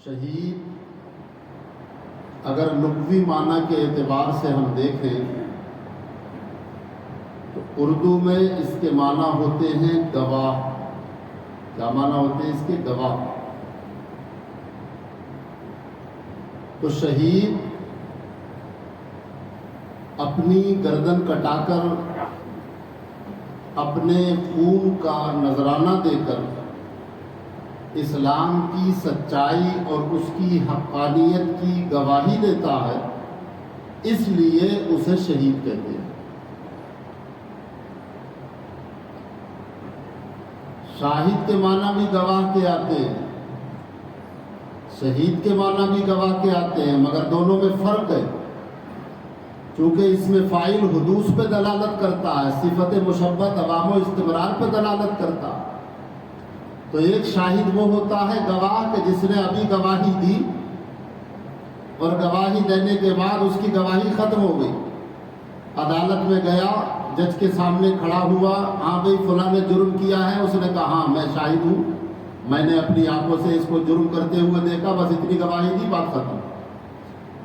شہید اگر لغوی معنی کے اعتبار سے ہم دیکھیں تو اردو میں اس کے معنی ہوتے ہیں گواہ۔ کیا معنی ہوتے ہیں اس کے؟ گواہ۔ تو شہید اپنی گردن کٹا کر اپنے خون کا نذرانہ دے کر اسلام کی سچائی اور اس کی حقانیت کی گواہی دیتا ہے، اس لیے اسے شہید کہتے ہیں۔ شاہد کے معنی بھی گواہ کے آتے ہیں، شہید کے معنی بھی گواہ کے آتے ہیں، مگر دونوں میں فرق ہے۔ چونکہ اس میں فاعل حدوث پہ دلالت کرتا ہے، صفت مشبہ دوام و استمرار پہ دلالت کرتا ہے۔ تو ایک شاہد وہ ہوتا ہے گواہ کہ جس نے ابھی گواہی دی اور گواہی دینے کے بعد اس کی گواہی ختم ہو گئی، عدالت میں گیا، جج کے سامنے کھڑا ہوا، ہاں بھائی فلاں نے جرم کیا ہے، اس نے کہا ہاں میں شاہد ہوں، میں نے اپنی آنکھوں سے اس کو جرم کرتے ہوئے دیکھا، بس اتنی گواہی دی، بات ختم۔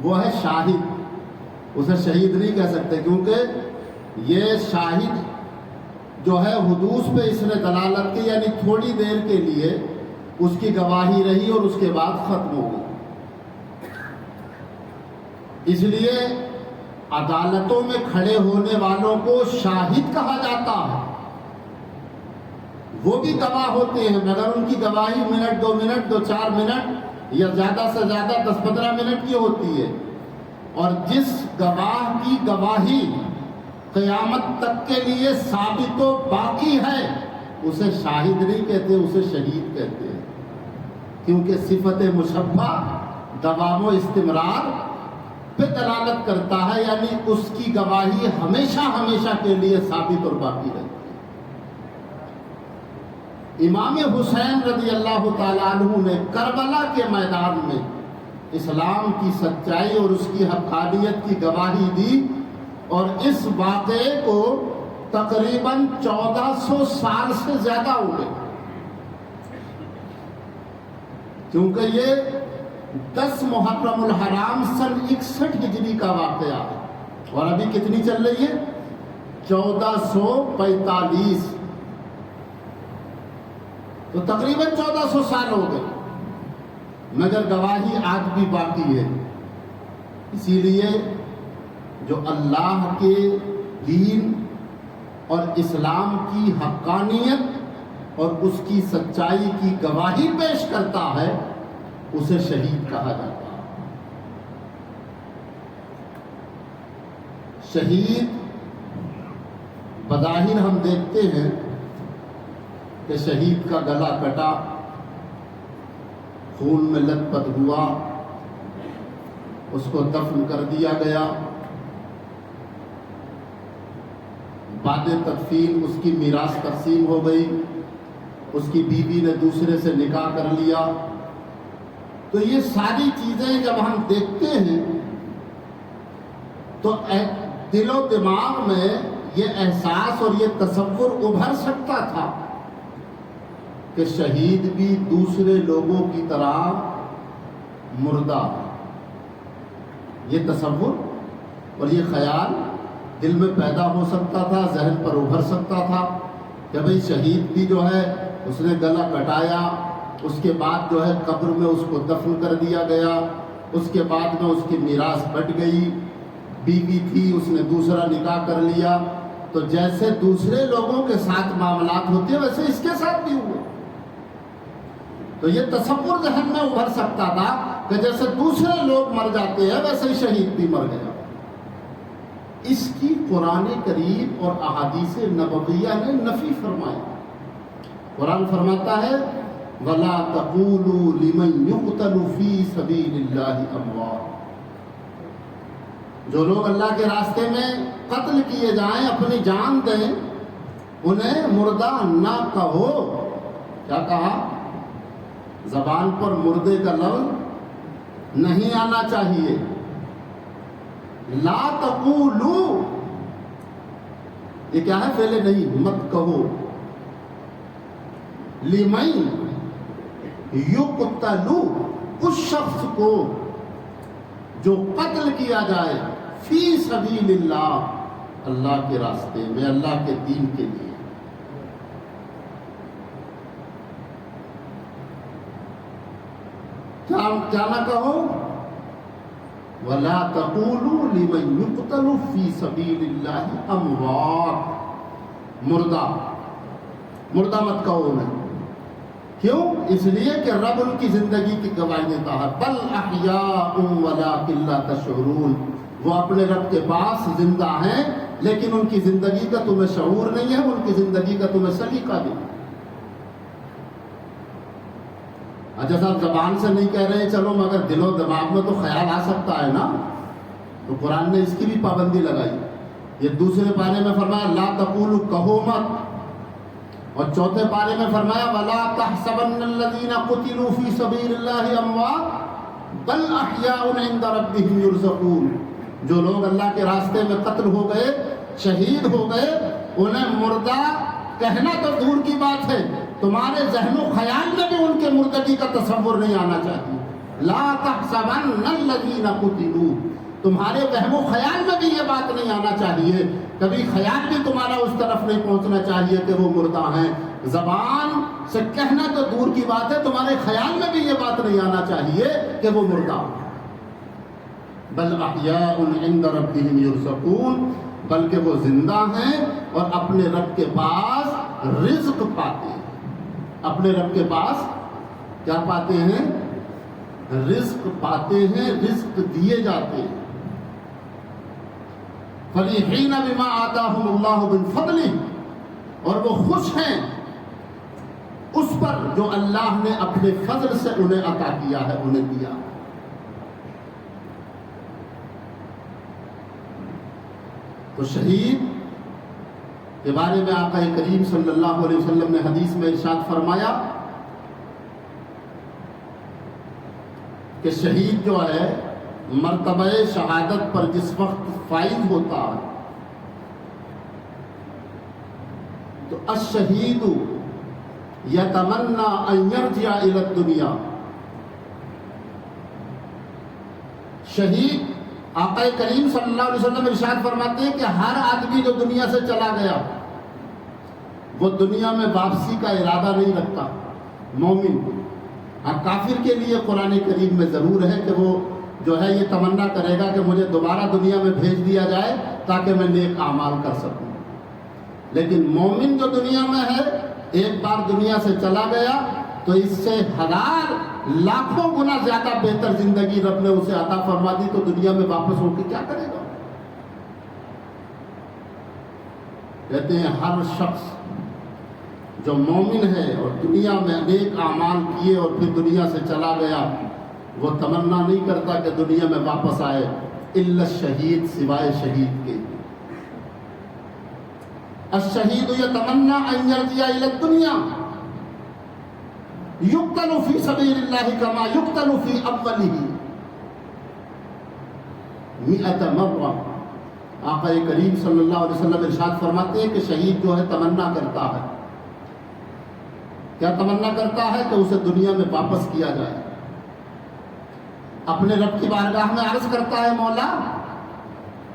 وہ ہے شاہد، اسے شہید نہیں کہہ سکتے، کیونکہ یہ شاہد جو ہے حدوث پہ اس نے دلالت کی، یعنی تھوڑی دیر کے لیے اس کی گواہی رہی اور اس کے بعد ختم ہو گئی۔ اس لیے عدالتوں میں کھڑے ہونے والوں کو شاہد کہا جاتا ہے۔ وہ بھی گواہ ہوتے ہیں، مگر ان کی گواہی منٹ، 2 منٹ، 2-4 منٹ یا زیادہ سے زیادہ 10-15 منٹ کی ہوتی ہے، اور جس گواہ کی گواہی قیامت تک کے لیے ثابت و باقی ہے اسے شاہد نہیں کہتے، اسے شہید کہتے ہیں، کیونکہ صفت مشبہ دوام و استمرار پہ دلالت کرتا ہے، یعنی اس کی گواہی ہمیشہ ہمیشہ کے لیے ثابت اور باقی رہتی ہے۔ امام حسین رضی اللہ تعالیٰ عنہ نے کربلا کے میدان میں اسلام کی سچائی اور اس کی حقانیت کی گواہی دی، اور اس واقعے کو تقریباً 1400 سال سے زیادہ ہو گئے، کیونکہ یہ 10 محرم الحرام سن 61 ہجری کا واقعہ ہے، اور ابھی کتنی چل رہی ہے؟ 1445، تو تقریباً 1400 سال ہو گئے، مگر گواہی آج بھی باقی ہے۔ اسی لیے جو اللہ کے دین اور اسلام کی حقانیت اور اس کی سچائی کی گواہی پیش کرتا ہے اسے شہید کہا جاتا ہے۔ شہید بظاہر ہم دیکھتے ہیں کہ شہید کا گلا کٹا، خون میں لت پت ہوا، اس کو دفن کر دیا گیا، بعد تدفین اس کی میراث تقسیم ہو گئی، اس کی بیوی نے دوسرے سے نکاح کر لیا۔ تو یہ ساری چیزیں جب ہم دیکھتے ہیں تو دل و دماغ میں یہ احساس اور یہ تصور ابھر سکتا تھا کہ شہید بھی دوسرے لوگوں کی طرح مردہ ہے۔ یہ تصور اور یہ خیال دل میں پیدا ہو سکتا تھا، ذہن پر ابھر سکتا تھا کہ بھئی شہید بھی جو ہے اس نے گلا کٹایا، اس کے بعد جو ہے قبر میں اس کو دفن کر دیا گیا، اس کے بعد میں اس کی میراث بٹ گئی، بیوی تھی اس نے دوسرا نکاح کر لیا، تو جیسے دوسرے لوگوں کے ساتھ معاملات ہوتے ہیں ویسے اس کے ساتھ بھی ہوئے۔ تو یہ تصور ذہن میں ابھر سکتا تھا کہ جیسے دوسرے لوگ مر جاتے ہیں ویسے ہی شہید بھی مر گیا۔ اس کی قرآن کریم اور احادیث نبویہ نے نفی فرمائی۔ قرآن فرماتا ہے وَلَا تَقُولُوا لِمَنْ يُقْتَلُ فِي سَبِيلِ اللَّهِ أَمْوَاتٌ، جو لوگ اللہ کے راستے میں قتل کیے جائیں، اپنی جان دیں، انہیں مردہ نہ کہو۔ کیا کہا؟ زبان پر مردے کا لفظ نہیں آنا چاہیے۔ لا تقولوا، یہ کیا ہے؟ پہلے نہیں، مت کہو۔ لمن یقتل، اس شخص کو جو قتل کیا جائے فی سبیل اللہ، اللہ کے راستے میں، اللہ کے دین کے لیے۔ کیا نہ کہو، وَلَا تَقُولُوا لِمَنْ يُقْتَلُ فِي سَبِيلِ اللَّهِ أَمْوَاتٌ، مردہ مت کہو انہیں۔ کیوں؟ اس لیے کہ رب ان کی زندگی کی گواہی دیتا ہے، بل احیاء ولکن لا تشعرون، وہ اپنے رب کے پاس زندہ ہیں لیکن ان کی زندگی کا تمہیں شعور نہیں ہے، ان کی زندگی کا تمہیں سلیقہ نہیں۔ اچھا صاحب زبان سے نہیں کہہ رہے چلو، مگر دل و دماغ میں تو خیال آ سکتا ہے نا، تو قرآن نے اس کی بھی پابندی لگائی۔ یہ دوسرے پارے میں فرمایا لا تقولوا، کہو مت، اور چوتھے پارے میں فرمایا وَلَا تَحْسَبَنَّ الَّذِينَ قُتِلُوا فِي سَبِيلِ اللَّهِ أَمْوَاتٌ بَلْ أَحْيَاءٌ عِندَ رَبِّهِمْ يُرْزَقُونَ، جو لوگ اللہ کے راستے میں قتل ہو گئے، شہید ہو گئے، انہیں مردہ کہنا تو دور کی بات ہے، تمہارے ذہن و خیال میں بھی ان کے مردگی کا تصور نہیں آنا چاہیے۔ لا تحسبن الذین قتلوا، تمہارے وہم و خیال میں بھی یہ بات نہیں آنا چاہیے، کبھی خیال بھی تمہارا اس طرف نہیں پہنچنا چاہیے کہ وہ مردہ ہیں۔ زبان سے کہنا تو دور کی بات ہے، تمہارے خیال میں بھی یہ بات نہیں آنا چاہیے کہ وہ مردہ ہیں۔ بل احیاء عند ربهم یرزقون، بلکہ وہ زندہ ہیں اور اپنے رب کے پاس رزق پاتے ہیں۔ اپنے رب کے پاس کیا پاتے ہیں؟ رزق پاتے ہیں، رزق دیے جاتے ہیں۔ فَرِحِينَ بِمَا آتَاهُمُ اللَّهُ مِنْ فَضْلِهِ، اور وہ خوش ہیں اس پر جو اللہ نے اپنے فضل سے انہیں عطا کیا ہے، انہیں دیا۔ تو شہید کے بارے میں آقا کریم صلی اللہ علیہ وسلم نے حدیث میں ارشاد فرمایا کہ شہید جو ہے مرتبہ شہادت پر جس وقت فائز ہوتا ہے تو الشہید یتمنی ان یرجع الی الدنیا، شہید آقا کریم صلی اللہ علیہ وسلم ارشاد فرماتے ہیں کہ ہر آدمی جو دنیا سے چلا گیا وہ دنیا میں واپسی کا ارادہ نہیں رکھتا، مومن۔ ہاں کافر کے لیے قرآن کریم میں ضرور ہے کہ وہ جو ہے یہ تمنا کرے گا کہ مجھے دوبارہ دنیا میں بھیج دیا جائے تاکہ میں نیک اعمال کر سکوں، لیکن مومن جو دنیا میں ہے ایک بار دنیا سے چلا گیا تو اس سے ہزار لاکھوں گنا زیادہ بہتر زندگی رب نے اسے عطا فرما دی، تو دنیا میں واپس ہو کے کیا کرے گا؟ کہتے ہیں ہر شخص جو مومن ہے اور دنیا میں نیک اعمال کیے اور پھر دنیا سے چلا گیا، وہ تمنا نہیں کرتا کہ دنیا میں واپس آئے، الا الشہید، سوائے شہید کے۔ الشہید یتمنی ان یرجع الی الدنیا یقتل فی سبیل اللہ کما یقتل فی اولہ 100 مرہ۔ آقا کریم صلی اللہ علیہ وسلم ارشاد فرماتے ہیں کہ شہید جو ہے تمنا کرتا ہے، کیا تمنا کرتا ہے؟ کہ اسے دنیا میں واپس کیا جائے، اپنے رب کی بارگاہ میں عرض کرتا ہے مولا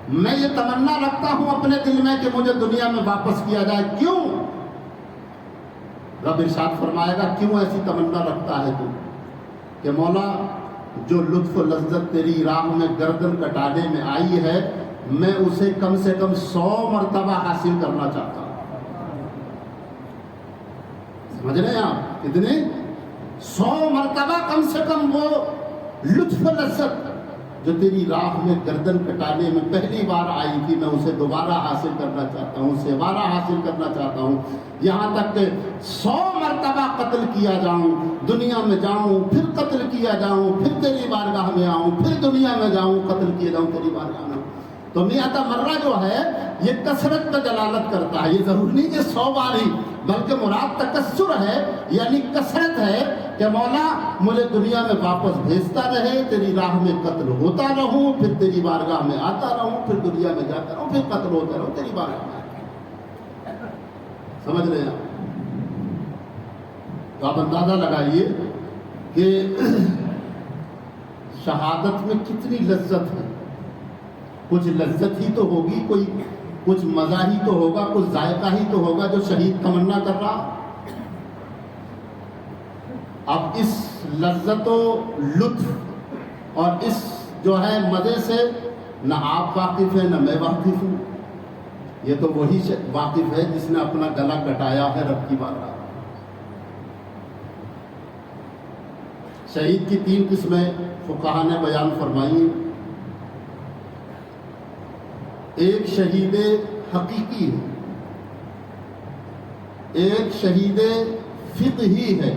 میں یہ تمنا رکھتا ہوں اپنے دل میں کہ مجھے دنیا میں واپس کیا جائے۔ کیوں؟ رب ارشاد فرمائے گا کیوں ایسی تمنا رکھتا ہے تو؟ کہ مولا جو لطف و لذت تیری راہ میں گردن کٹانے میں آئی ہے میں اسے کم سے کم 100 مرتبہ حاصل کرنا چاہتا ہوں۔ سمجھ رہے ہیں آپ؟ کتنے؟ 100 مرتبہ کم سے کم وہ لطف و لذت جو تیری راہ میں گردن کٹانے میں پہلی بار آئی تھی میں اسے دوبارہ حاصل کرنا چاہتا ہوں، دوبارہ حاصل کرنا چاہتا ہوں، یہاں تک کہ 100 مرتبہ قتل کیا جاؤں، دنیا میں جاؤں پھر قتل کیا جاؤں، پھر تیری بارگاہ میں آؤں، پھر دنیا میں جاؤں قتل کیا جاؤں تیری بارگاہ میں۔ تو 100 مرہ جو ہے یہ کثرت پہ دلالت کرتا ہے، یہ ضرور نہیں کہ 100 بار ہی، بلکہ مراد تکثر ہے، یعنی کثرت ہے کہ مولا مجھے دنیا میں واپس بھیجتا رہے، تیری راہ میں قتل ہوتا رہوں، پھر تیری بارگاہ میں آتا رہوں، پھر دنیا میں جاتا رہوں، پھر قتل ہوتا رہوں، تیری بارگاہ میں آتا رہوں۔ سمجھ رہے ہیں؟ تو آپ اندازہ لگائیے کہ شہادت میں کتنی لذت ہے. کچھ لذت ہی تو ہوگی, کوئی کچھ مزہ ہی تو ہوگا, کچھ ذائقہ ہی تو ہوگا جو شہید تمنا کر رہا. اب اس لذت و لطف اور اس جو ہے مزے سے نہ آپ واقف ہیں نہ میں واقف ہوں. یہ تو وہی واقف ہے جس نے اپنا گلا کٹایا ہے رب کی بارگاہ. شہید کی 3 قسمیں فقہا نے بیان فرمائی. ایک شہید حقیقی ہے, ایک شہید فقہی ہے,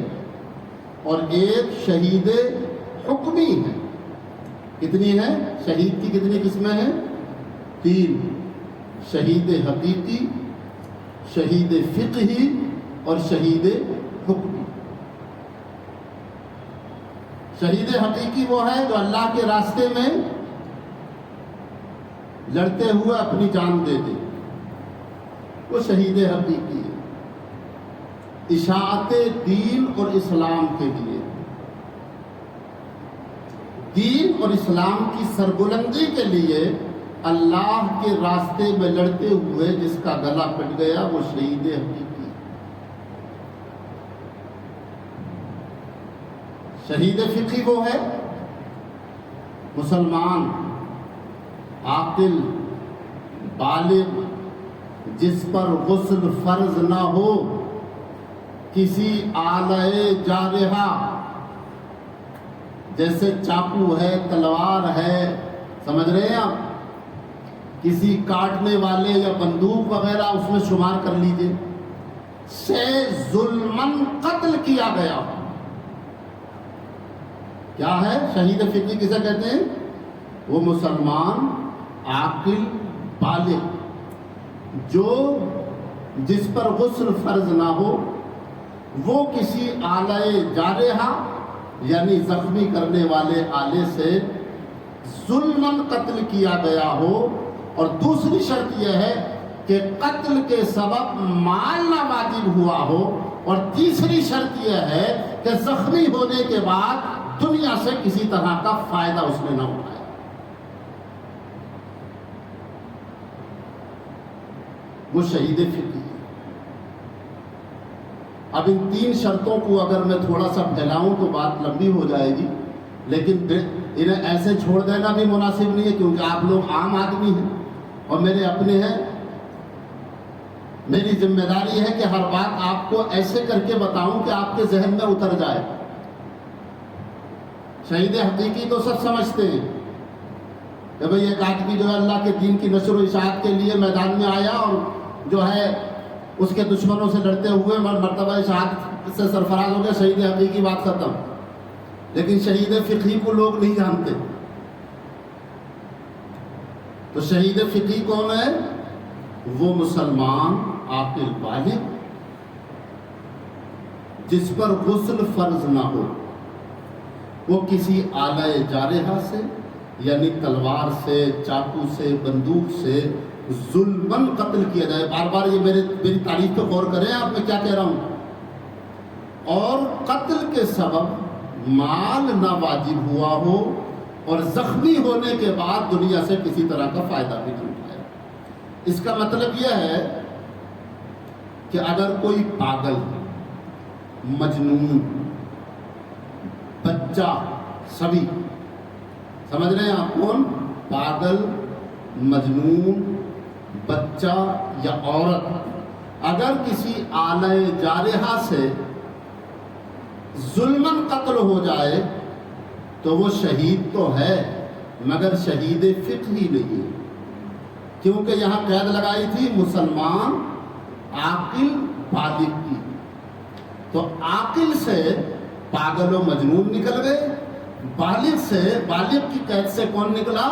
اور ایک شہید حکمی ہے. کتنی ہیں شہید کی؟ کتنی قسمیں ہیں؟ 3. شہید حقیقی, شہید فقہی اور شہید حکمی. شہید حقیقی وہ ہے جو اللہ کے راستے میں لڑتے ہوئے اپنی جان دے دے, وہ شہید حقیقی ہے. اشاعت دین اور اسلام کے لیے, دین اور اسلام کی سربلندی کے لیے اللہ کے راستے میں لڑتے ہوئے جس کا گلا کٹ گیا وہ شہید حقیقی. شہید فقہی وہ ہے مسلمان عاقل بالغ جس پر غسل فرض نہ ہو, کسی آلہ جارحہ جیسے چاقو ہے, تلوار ہے, سمجھ رہے ہیں آپ, کسی کاٹنے والے یا بندوق وغیرہ اس میں شمار کر لیجئے, سے ظلمن قتل کیا گیا. کیا ہے شہید فقہی کسے کہتے ہیں؟ وہ مسلمان عاقل بالغ جو جس پر غسل فرض نہ ہو, وہ کسی آلہ جارحہ یعنی زخمی کرنے والے آلے سے ظلماً قتل کیا گیا ہو. اور دوسری شرط یہ ہے کہ قتل کے سبب مال نہ واجب ہوا ہو. اور تیسری شرط یہ ہے کہ زخمی ہونے کے بعد دنیا سے کسی طرح کا فائدہ اس نے نہ اٹھایا. وہ شہید فقہی. اب ان 3 شرطوں کو اگر میں تھوڑا سا پھیلاؤں تو بات لمبی ہو جائے گی, لیکن انہیں ایسے چھوڑ دینا بھی مناسب نہیں ہے, کیونکہ آپ لوگ عام آدمی ہیں اور میرے اپنے ہیں. میری ذمہ داری ہے کہ ہر بات آپ کو ایسے کر کے بتاؤں کہ آپ کے ذہن میں اتر جائے. شہید حقیقی تو سب سمجھتے ہیں کہ بھئی ایک آدمی جو ہے اللہ کے دین کی نشر و اشاعت کے لیے میدان میں آیا اور جو ہے اس کے دشمنوں سے لڑتے ہوئے مرتبہ شہادت سے سرفراز ہو گیا, شہید حقیقی, بات ختم. لیکن شہید فقہی کو لوگ نہیں جانتے. تو شہید فقہی کون ہے؟ وہ مسلمان عاقل بالغ جس پر غسل فرض نہ ہو, وہ کسی آلہ جارحہ سے یعنی تلوار سے, چاقو سے, بندوق سے ظلماً قتل کیا جائے. بار بار یہ میری تعریف پہ غور کریں آپ, میں کیا کہہ رہا ہوں. اور قتل کے سبب مال نہ واجب ہوا ہو اور زخمی ہونے کے بعد دنیا سے کسی طرح کا فائدہ بھی نہیں اٹھایا. اس کا مطلب یہ ہے کہ اگر کوئی پاگل, مجنون, بچہ, سبھی, سمجھ رہے ہیں آپ کون؟ پاگل, مجنون, بچہ یا عورت اگر کسی آلہ جارحہ سے ظلماً قتل ہو جائے تو وہ شہید تو ہے مگر شہید فقہی نہیں, کیونکہ یہاں قید لگائی تھی مسلمان عاقل بالغ کی. تو عاقل سے پاگل و مجنون نکل گئے, بالغ سے, بالغ کی قید سے کون نکلا؟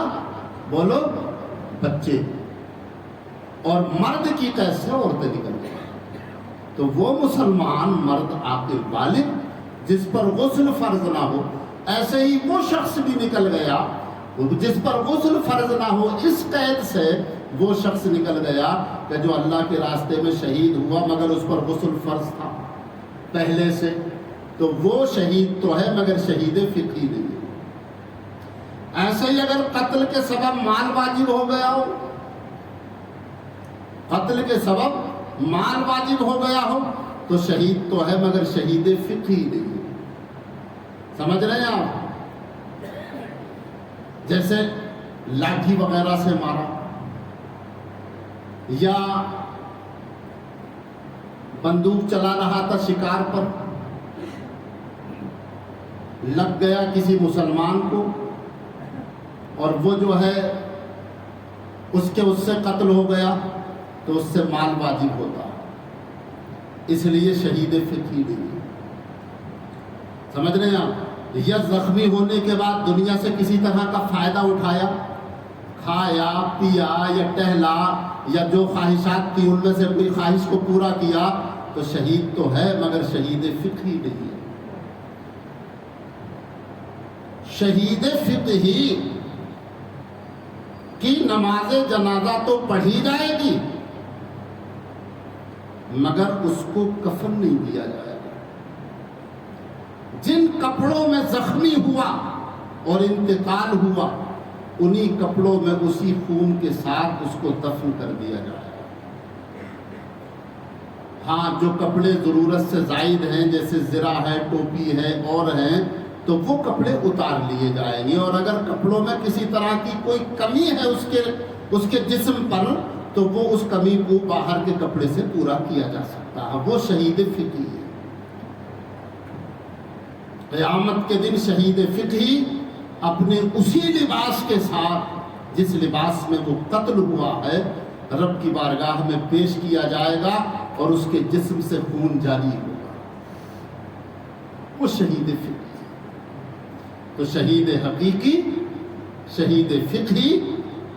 بولو, بچے. اور مرد کی قید سے عورتیں نکل گئی. تو وہ مسلمان مرد عاقل بالغ جس پر غسل فرض نہ ہو, ایسے ہی وہ شخص بھی نکل گیا جس پر غسل فرض نہ ہو. اس قید سے وہ شخص نکل گیا کہ جو اللہ کے راستے میں شہید ہوا مگر اس پر غسل فرض تھا پہلے سے, تو وہ شہید تو ہے مگر شہید فقہی نہیں. ویسے ہی اگر قتل کے سبب مال واجب ہو گیا ہو، قتل کے سبب مال واجب ہو گیا ہو تو شہید تو ہے مگر شہید فقہی نہیں ہے۔ سمجھ رہے ہیں آپ؟ جیسے لاٹھی وغیرہ سے مارا یا بندوق چلا رہا تھا شکار پر، لگ گیا کسی مسلمان کو اور وہ جو ہے اس سے قتل ہو گیا تو اس سے مال واجب ہوتا، اس لیے شہید فقہی نہیں ہے۔ سمجھ رہے ہیں آپ؟ یا زخمی ہونے کے بعد دنیا سے کسی طرح کا فائدہ اٹھایا، کھایا پیا یا ٹہلا یا جو خواہشات تھی ان میں سے کوئی خواہش کو پورا کیا تو شہید تو ہے مگر شہید فقہی نہیں ہے۔ شہید فقہی کی نماز جنازہ تو پڑھی جائے گی مگر اس کو کفن نہیں دیا جائے گا۔ جن کپڑوں میں زخمی ہوا اور انتقال ہوا انہی کپڑوں میں اسی خون کے ساتھ اس کو دفن کر دیا جائے گا۔ ہاں جو کپڑے ضرورت سے زائد ہیں جیسے زرہ ہے، ٹوپی ہے اور ہیں تو وہ کپڑے اتار لیے جائیں گے، اور اگر کپڑوں میں کسی طرح کی کوئی کمی ہے اس کے جسم پر تو وہ اس کمی کو باہر کے کپڑے سے پورا کیا جا سکتا ہے، وہ شہید فقہی ہے۔ قیامت کے دن شہید فقہی اپنے اسی لباس کے ساتھ جس لباس میں وہ قتل ہوا ہے رب کی بارگاہ میں پیش کیا جائے گا اور اس کے جسم سے خون جاری ہوگا، وہ شہید فقہی۔ تو شہید حقیقی، شہید فقہی۔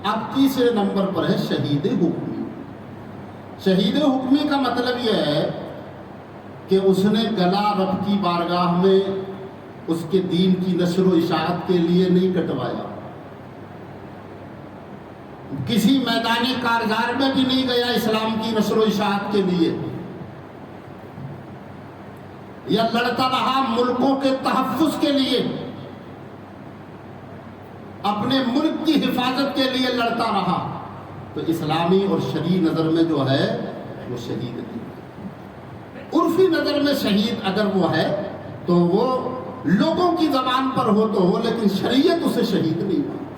اب تیسرے نمبر پر ہے شہید حکمی۔ شہید حکمی کا مطلب یہ ہے کہ اس نے گلا رب کی بارگاہ میں اس کے دین کی نشر و اشاعت کے لیے نہیں کٹوایا، کسی میدان کارزار میں بھی نہیں گیا اسلام کی نشر و اشاعت کے لیے، یا لڑتا رہا ملکوں کے تحفظ کے لیے، اپنے ملک کی حفاظت کے لیے لڑتا رہا، تو اسلامی اور شرعی نظر میں جو ہے وہ شہید نہیں۔ عرفی نظر میں شہید اگر وہ ہے تو وہ لوگوں کی زبان پر ہو تو ہو، لیکن شریعت اسے شہید نہیں مانتی۔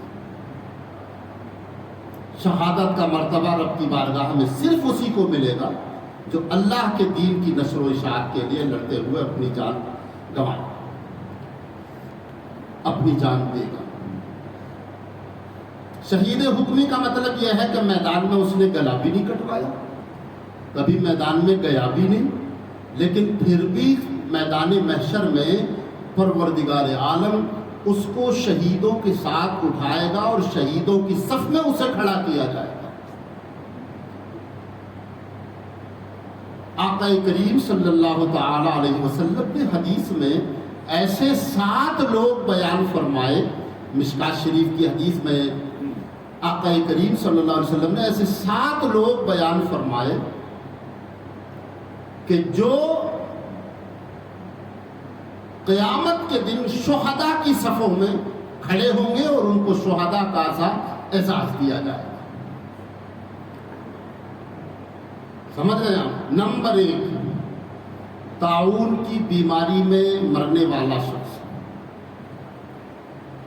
شہادت کا مرتبہ رب کی بارگاہ میں صرف اسی کو ملے گا جو اللہ کے دین کی نشر و اشاعت کے لیے لڑتے ہوئے اپنی جان گنوائے، اپنی جان دے گا۔ شہید حکمی کا مطلب یہ ہے کہ میدان میں اس نے گلا بھی نہیں کٹوایا، کبھی میدان میں گیا بھی نہیں، لیکن پھر بھی میدان محشر میں پروردگار عالم اس کو شہیدوں کے ساتھ اٹھائے گا اور شہیدوں کی صف میں اسے کھڑا کیا جائے گا۔ آقا کریم صلی اللہ تعالی علیہ وسلم نے حدیث میں ایسے 7 لوگ بیان فرمائے، مشکات شریف کی حدیث میں آقا کریم صلی اللہ علیہ وسلم نے ایسے 7 لوگ بیان فرمائے کہ جو قیامت کے دن شہداء کی صفوں میں کھڑے ہوں گے اور ان کو شہداء کا اعزاز دیا جائے گا۔ سمجھ رہے ہیں آپ؟ نمبر 1، طاعون کی بیماری میں مرنے والا شخص۔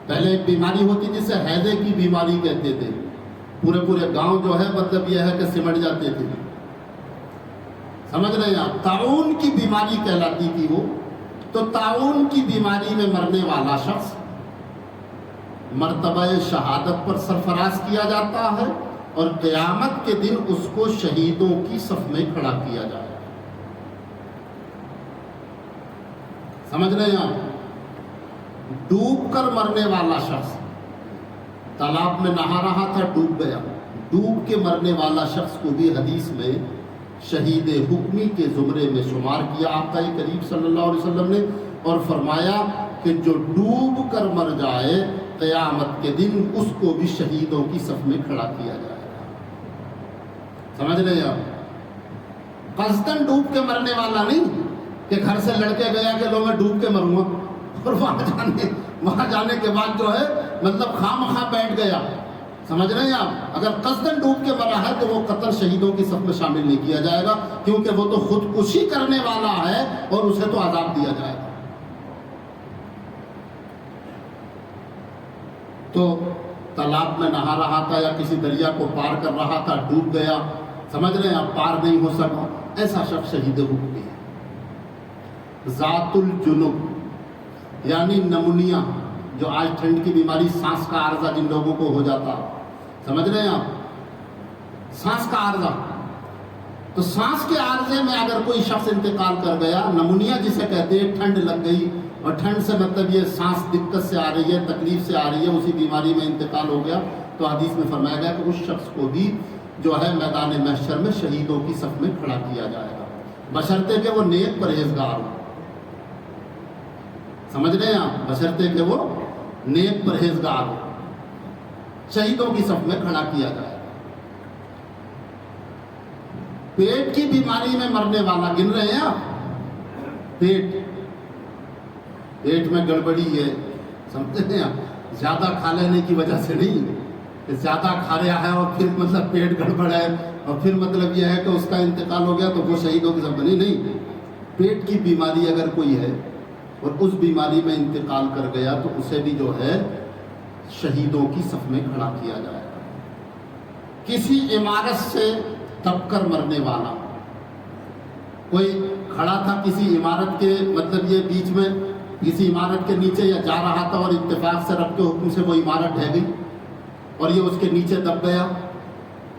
پہلے ایک بیماری ہوتی جسے ہیضے کی بیماری کہتے تھے، پورے گاؤں جو ہے مطلب یہ ہے کہ سمٹ جاتے تھے۔ سمجھ رہے ہیں آپ؟ طاعون کی بیماری کہلاتی تھی وہ۔ تو طاعون کی بیماری میں مرنے والا شخص مرتبہ شہادت پر سرفراز کیا جاتا ہے اور قیامت کے دن اس کو شہیدوں کی صف میں کھڑا کیا جائے گا۔ سمجھ رہے ہیں آپ؟ ڈوب کر مرنے والا شخص، تالاب میں نہا رہا تھا، ڈوب گیا، ڈوب کے مرنے والا شخص کو بھی حدیث میں شہید حکمی کے زمرے میں شمار کیا آقا کریم صلی اللہ علیہ وسلم نے، اور فرمایا کہ جو ڈوب کر مر جائے قیامت کے دن اس کو بھی شہیدوں کی صف میں کھڑا کیا جائے گا۔ سمجھ رہے ہیں آپ؟ قصداً ڈوب کے مرنے والا نہیں کہ گھر سے لڑکے گیا کہ لو میں ڈوب کے مروں گا اور وہاں جانے کے بعد جو ہے مطلب خواہ بیٹھ گیا، سمجھ رہے ہیں آپ؟ اگر قصداً ڈوب کے مرا ہے تو وہ قطر شہیدوں کی صف میں شامل نہیں کیا جائے گا، کیونکہ وہ تو خودکشی کرنے والا ہے اور اسے تو عذاب دیا جائے گا۔ تو تالاب میں نہا رہا تھا یا کسی دریا کو پار کر رہا تھا، ڈوب گیا، سمجھ رہے ہیں آپ، پار نہیں ہو سکا، ایسا شخص شہید حکمی ہے۔ ذات الجنب یعنی نمونیا، جو آج ٹھنڈ کی بیماری، سانس کا عارضہ جن لوگوں کو ہو جاتا، سمجھ رہے ہیں آپ، سانس کا عارضہ، تو سانس کے عارضے میں اگر کوئی شخص انتقال کر گیا، نمونیا جسے کہتے ہیں، ٹھنڈ لگ گئی، اور ٹھنڈ سے مطلب یہ سانس دقت سے آ رہی ہے، تکلیف سے آ رہی ہے، اسی بیماری میں انتقال ہو گیا، تو حدیث میں فرمایا گیا کہ اس شخص کو بھی جو ہے میدان محشر میں شہیدوں کی صف میں کھڑا کیا جائے گا، بشرطے کہ وہ نیک پرہیزگار ہو، سمجھ رہے ہیں آپ، بشرطے کہ وہ نیک پرہیزگار ہو، شہیدوں کی صف میں کھڑا کیا جائے گا۔ پیٹ کی بیماری میں مرنے والا گن رہے ہیں آپ، پیٹ میں گڑبڑی ہے، سمجھتے ہیں آپ، زیادہ کھا لینے کی وجہ سے نہیں کہ زیادہ کھا رہا ہے اور پھر مطلب پیٹ گڑبڑ ہے اور پھر مطلب یہ ہے کہ اس کا انتقال ہو گیا تو وہ شہیدوں کی صف میں نہیں، پیٹ کی بیماری اگر کوئی ہے اور اس بیماری میں انتقال کر گیا تو اسے بھی جو ہے شہیدوں کی صف میں کھڑا کیا جائے گا۔ کسی عمارت سے دب کر مرنے والا، کوئی کھڑا تھا کسی عمارت کے مطلب یہ بیچ میں کسی عمارت کے نیچے یا جا رہا تھا اور اتفاق سے رب کے حکم سے وہ عمارت ڈھہ گئی اور یہ اس کے نیچے دب گیا،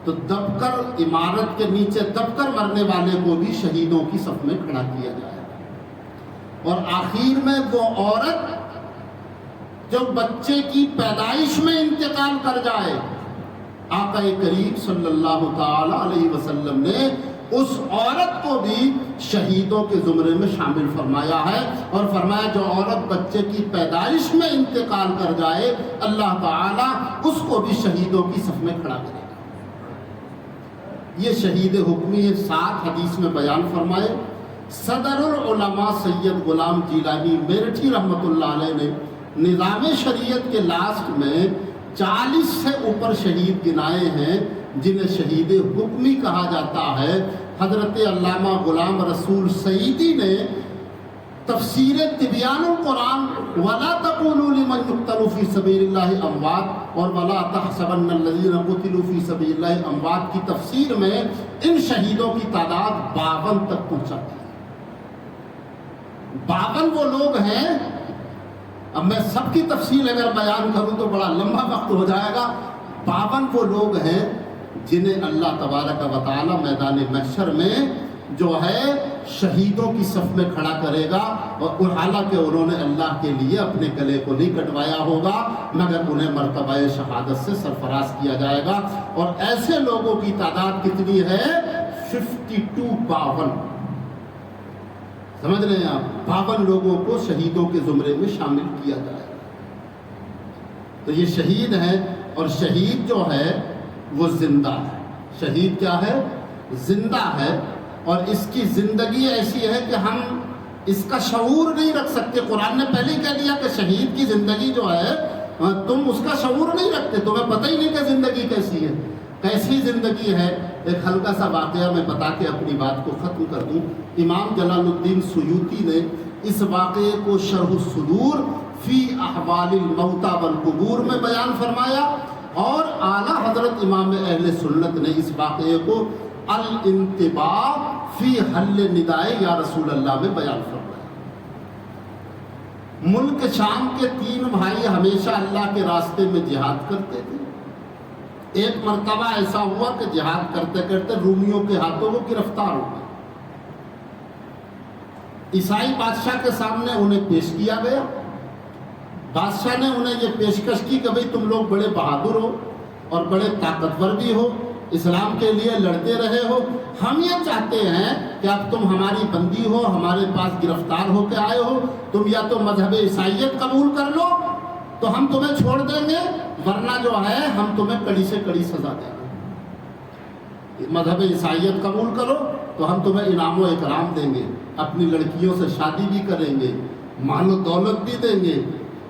تو دب کر عمارت کے نیچے دب کر مرنے والے کو بھی شہیدوں کی صف میں کھڑا کیا جائے گا۔ اور آخر میں وہ عورت جو بچے کی پیدائش میں انتقال کر جائے، آقا کریم صلی اللہ تعالی علیہ وسلم نے اس عورت کو بھی شہیدوں کے زمرے میں شامل فرمایا ہے، اور فرمایا جو عورت بچے کی پیدائش میں انتقال کر جائے اللہ تعالیٰ اس کو بھی شہیدوں کی صف میں کھڑا کرے گا۔ یہ شہید حکمی 7 حدیث میں بیان فرمائے۔ صدر العلماء سید غلام جیلانی میرٹھی رحمۃ اللہ علیہ نے نظام شریعت کے لاسٹ میں 40 سے اوپر شہید گنائے ہیں جنہیں شہید حکمی کہا جاتا ہے۔ حضرت علامہ غلام رسول سعیدی نے تفسیر تبیان القرآن وَلَا تَقُولُوا لِمَنْ يُقْتَلُ فِي سَبِيلِ اللَّهِ أَمْوَاتٌ اور وَلَا تَحْسَبَنَّ الَّذِينَ قُتِلُوا فِي سَبِيلِ اللَّهِ أَمْوَاتٌ کی تفسیر میں ان شہیدوں کی تعداد 52 تک پہنچاتی ہے۔ 52 وہ لوگ ہیں، اب میں سب کی تفصیل اگر بیان کروں تو بڑا لمبا وقت ہو جائے گا۔ 52 وہ لوگ ہیں جنہیں اللہ تبارک و تعالی میدان محشر میں جو ہے شہیدوں کی صف میں کھڑا کرے گا، اور حالانکہ انہوں نے اللہ کے لیے اپنے گلے کو نہیں کٹوایا ہوگا مگر انہیں مرتبہ شہادت سے سرفراز کیا جائے گا۔ اور ایسے لوگوں کی تعداد کتنی ہے؟ 52 سمجھ رہے ہیں آپ، 52 لوگوں کو شہیدوں کے زمرے میں شامل کیا جائے گا۔ تو یہ شہید ہے، اور شہید جو ہے وہ زندہ ہے۔ شہید کیا ہے؟ زندہ ہے، اور اس کی زندگی ایسی ہے کہ ہم اس کا شعور نہیں رکھ سکتے۔ قرآن نے پہلے ہی کہہ دیا کہ شہید کی زندگی جو ہے تم اس کا شعور نہیں رکھتے، تمہیں پتہ ہی نہیں کہ زندگی کیسی ہے، کیسی زندگی ہے۔ ایک ہلکا سا واقعہ میں بتا کے اپنی بات کو ختم کر دوں۔ امام جلال الدین سیوطی نے اس واقعے کو شرح الصدور فی احوال الموتى والقبور میں بیان فرمایا، اور اعلیٰ حضرت امام اہل سنت نے اس واقعے کو الانتباہ فی حل ندائے یا رسول اللہ میں بیان فرمایا۔ ملک شام کے 3 بھائی ہمیشہ اللہ کے راستے میں جہاد کرتے تھے۔ ایک مرتبہ ایسا ہوا کہ جہاد کرتے کرتے رومیوں کے ہاتھوں وہ گرفتار ہو گئے۔ عیسائی بادشاہ کے سامنے انہیں پیش کیا گیا۔ بادشاہ نے انہیں یہ پیشکش کی کہ بھئی تم لوگ بڑے بہادر ہو اور بڑے طاقتور بھی ہو، اسلام کے لیے لڑتے رہے ہو، ہم یہ چاہتے ہیں کہ اب تم ہماری بندی ہو، ہمارے پاس گرفتار ہو کے آئے ہو، تم یا تو مذہب عیسائیت قبول کر لو تو ہم تمہیں چھوڑ دیں گے، ورنہ جو ہے ہم تمہیں کڑی سے کڑی سزا دیں گے۔ مذہب عیسائیت قبول کرو تو ہم تمہیں انعام و اکرام دیں گے، اپنی لڑکیوں سے شادی بھی کریں گے، مال و دولت بھی دیں گے،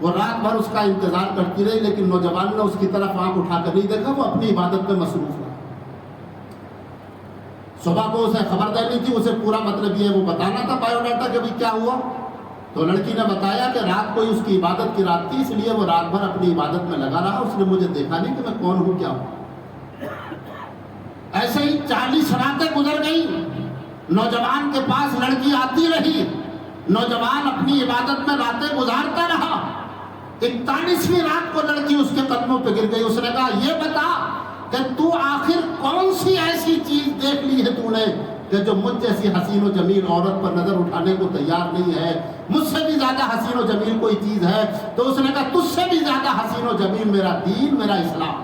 وہ رات بھر اس کا انتظار کرتی رہی، لیکن نوجوان نے اس کی طرف آنکھ اٹھا کر نہیں دیکھا، وہ اپنی عبادت میں مصروف رہا۔ صبح کو اسے خبر دینی تھی، اسے پورا مطلب یہ وہ بتانا تھا بایو ڈاٹا کہ کیا ہوا۔ تو لڑکی نے بتایا کہ رات کو اس کی عبادت کی رات تھی، اس لیے وہ رات بھر اپنی عبادت میں لگا رہا، اس نے مجھے دیکھا نہیں کہ میں کون ہوں کیا ہوں۔ ایسے ہی 40 راتیں گزر گئی، نوجوان کے پاس لڑکی آتی رہی، نوجوان اپنی عبادت میں راتیں گزارتا رہا۔ 41ویں رات کو لڑکی اس کے قدموں پہ گر گئی۔ اس نے کہا یہ بتا کہ تو آخر کون سی ایسی چیز دیکھ لی ہے تو نے کہ جو مجھ جیسی حسین و جمیل عورت پر نظر اٹھانے کو تیار نہیں ہے؟ مجھ سے بھی زیادہ حسین و جمیل کوئی چیز ہے؟ تو اس نے کہا تجھ سے بھی زیادہ حسین و جمیل میرا دین، میرا اسلام،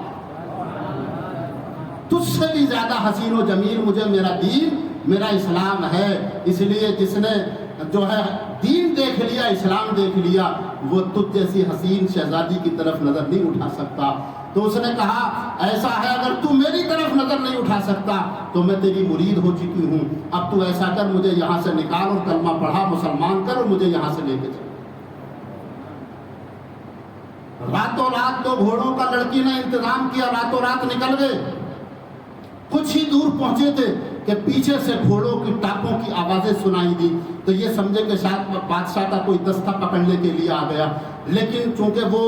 تجھ سے بھی زیادہ حسین و جمیل مجھے میرا دین، میرا اسلام ہے۔ اس لیے جس نے جو ہے دین دیکھ لیا، اسلام دیکھ لیا، وہ تجھ جیسی حسین شہزادی کی طرف نظر نہیں اٹھا سکتا۔ تو اس نے کہا ایسا ہے اگر تو میری طرف نظر نہیں اٹھا سکتا تو میں تیری مرید ہو چکی ہوں، اب تو ایسا کر مجھے یہاں سے نکال اور کلمہ پڑھا، مسلمان کر اور مجھے یہاں سے لے کے چل۔ راتوں رات 2 گھوڑوں کا لڑکی نے انتظام کیا، راتوں رات نکل گئے۔ کچھ ہی دور پہنچے تھے کہ پیچھے سے گھوڑوں کی ٹاپوں کی آوازیں سنائی دی، تو یہ سمجھے کہ شاید بادشاہ کا کوئی دستہ پکڑنے کے لیے آ گیا، لیکن چونکہ وہ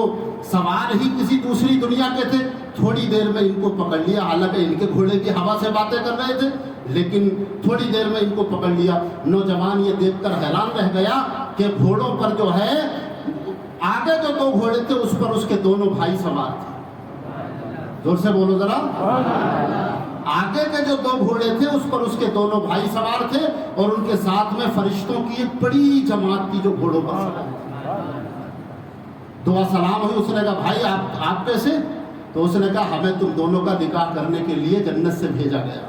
سوار ہی کسی دوسری دنیا کے تھے، تھوڑی دیر میں ان کو پکڑ لیا۔ حالانکہ ان کے گھوڑے کی ہوا سے باتیں کر رہے تھے، لیکن تھوڑی دیر میں ان کو پکڑ لیا۔ نوجوان یہ دیکھ کر حیران رہ گیا کہ گھوڑوں پر جو ہے آگے جو 2 گھوڑے تھے اس پر اس کے دونوں بھائی سوار تھے۔ زور سے بولو ذرا، آگے کے جو 2 گھوڑے تھے اس پر اس کے دونوں بھائی سوار تھے، اور ان کے ساتھ میں فرشتوں کی ایک بڑی جماعت تھی جو گھوڑوں پر سوار تھی۔ دعا سلام ہوئی، اس نے کہا بھائی آپ کیسے؟ تو اس نے کہا ہمیں تم دونوں کا نکاح کرنے کے لیے جنت سے بھیجا گیا۔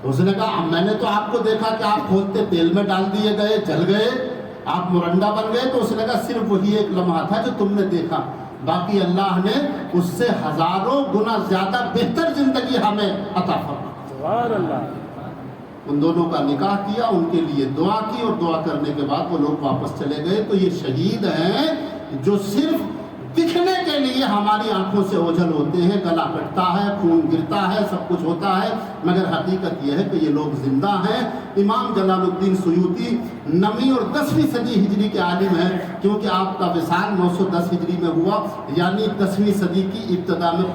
تو اس نے کہا میں نے تو آپ کو دیکھا کہ آپ کھولتے تیل میں ڈال دیے گئے، جل گئے، آپ مرنڈا بن گئے۔ تو اس نے کہا صرف وہی ایک لمحہ تھا جو تم نے دیکھا، باقی اللہ نے اس سے ہزاروں گنا زیادہ بہتر زندگی ہمیں عطا فرمائی۔ سبحان اللہ۔ ان دونوں کا نکاح کیا، ان کے لیے دعا کی، اور دعا کرنے کے بعد وہ لوگ واپس چلے گئے۔ تو یہ شہید ہیں جو صرف دکھنے کے لیے ہماری آنکھوں سے اوجھل ہوتے ہیں، گلا کٹتا ہے، خون گرتا ہے، سب کچھ ہوتا ہے، مگر حقیقت یہ ہے کہ یہ لوگ زندہ ہیں۔ امام جلال الدین سیوطی 9ویں اور 10ویں صدی ہجری کے عالم ہیں، کیونکہ آپ کا وصال 910 ہجری میں ہوا، یعنی 10ویں صدی کی ابتدا میں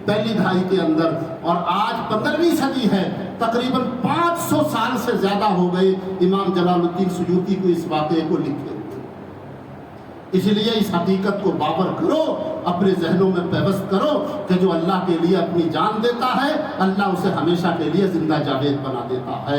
پہلی دہائی کے اندر، اور آج 15ویں صدی ہے، تقریباً 500 سال سے زیادہ ہو گئے امام جلال الدین سیوطی کو اس واقعے کو لکھے۔ اس لیے اس حقیقت کو باور کرو، اپنے ذہنوں میں پیوست کرو کہ جو اللہ کے لیے اپنی جان دیتا ہے، اللہ اسے ہمیشہ کے لیے زندہ جاوید بنا دیتا ہے۔